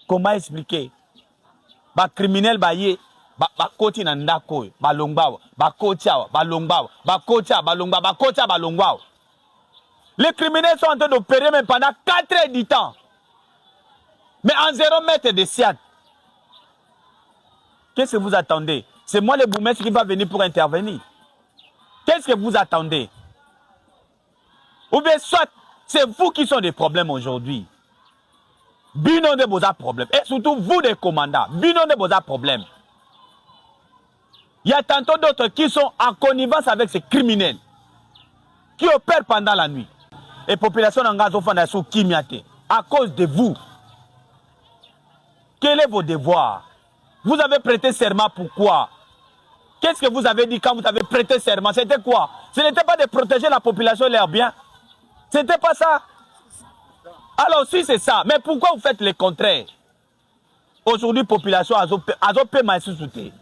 Comment expliquer? Ba criminel ba ye, ba koti na ndako, ba longbawa, ba kotia, ba longbawa, ba kotia, ba longbawa, ba kotia, ba longbawa. Les criminels sont en train d'opérer même pendant 4 heures du temps. Mais en 0 mètre de siat. Qu'est-ce que vous attendez? C'est moi le bourgmestre qui va venir pour intervenir. Qu'est-ce que vous attendez? Ou bien soit, c'est vous qui sont des problèmes aujourd'hui. Bino de vos problèmes. Et surtout vous les commandants. Bino de vos problèmes. Il y a tantôt d'autres qui sont en connivence avec ces criminels. Qui opèrent pendant la nuit. Et la population en Kimiate. À cause de vous. Quel est vos devoirs? Vous avez prêté serment pourquoi? Qu'est-ce que vous avez dit quand vous avez prêté serment? C'était quoi? Ce n'était pas de protéger la population et leurs biens. C'était pas ça. Alors si c'est ça, mais pourquoi vous faites le contraire? Aujourd'hui, population a peu mal sous-souté.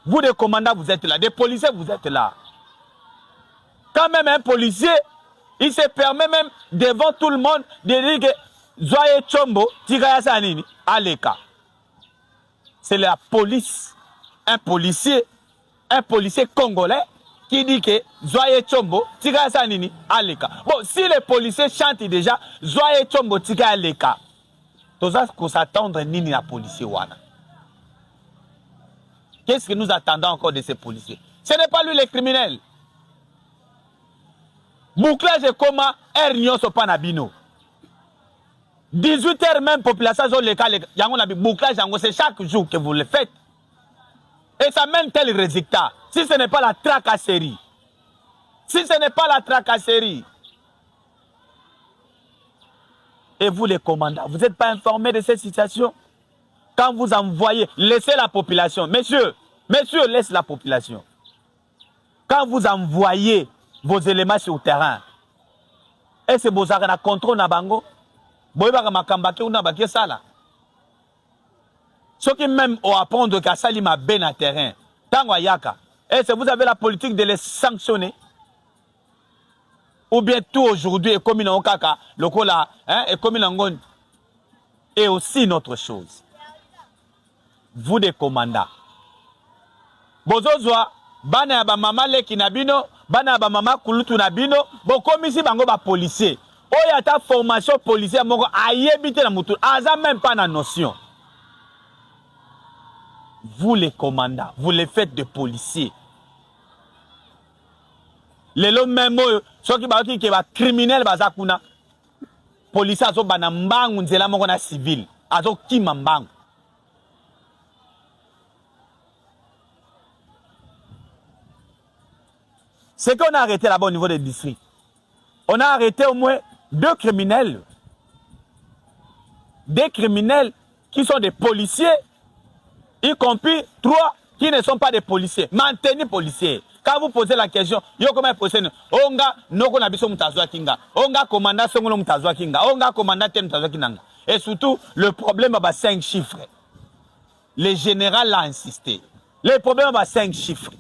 Vous, des commandants, vous êtes là. Des policiers, vous êtes là. Quand même un policier, il se permet même devant tout le monde de dire que Zoye Chombo, Tigaya Sanini, Aleka. C'est la police, un policier congolais qui dit que Zoye Chombo, Tigaya Sanini, Aleka. Bon, si les policiers chantent déjà Zoye Chombo, Tigaya Aleka, tout ça, qu'on s'attendre Nini la policier wana. Qu'est-ce que nous attendons encore de ces policiers? Ce n'est pas lui le criminel. Bouclage et coma, Ernion Sopanabino. 18 heures même, population, bouclage, c'est chaque jour que vous le faites. Et ça mène tel résultat. Si ce n'est pas la tracasserie. Si ce n'est pas la tracasserie. Et vous les commandants, vous n'êtes pas informés de cette situation? Quand vous envoyez, laissez la population. Messieurs, laissez la population. Quand vous envoyez vos éléments sur le terrain, et c'est vos arrêts de contrôle na bango, ceux qui même ont apprendre qu'à Salima ben à terrain, tango yaka, et vous avez la politique de les sanctionner, ou bien tout aujourd'hui est comme une okaka, le cola, est comme une angon, et aussi une autre chose. Vous des commandants, bozozwa bana ba mama leki nabino, bana ba mama kulutu nabino, bo komisi bango ba policier. Oya ta formation policière moko ayebite na mutu, aza même pas na notion. Vous les commandants, vous les faites de policiers. Les lots même ceux qui ba ki ba criminel bazakuna. Policier azo bana mbangu nzela moko na civil, azo kima mbangu. C'est qu'on a arrêté là-bas au niveau des districts. On a arrêté au moins 2 criminels. Des criminels qui sont des policiers, y compris 3 qui ne sont pas des policiers. Maintenez policiers. Quand vous posez la question, yo comment posez onga noko na biso mutazwa kinga. Onga commandant songolo mutazwa kinga. Onga commandant tem mutazwa kinanga. Et surtout, le problème a 5 chiffres. Le général l'a insisté. Le problème a 5 chiffres.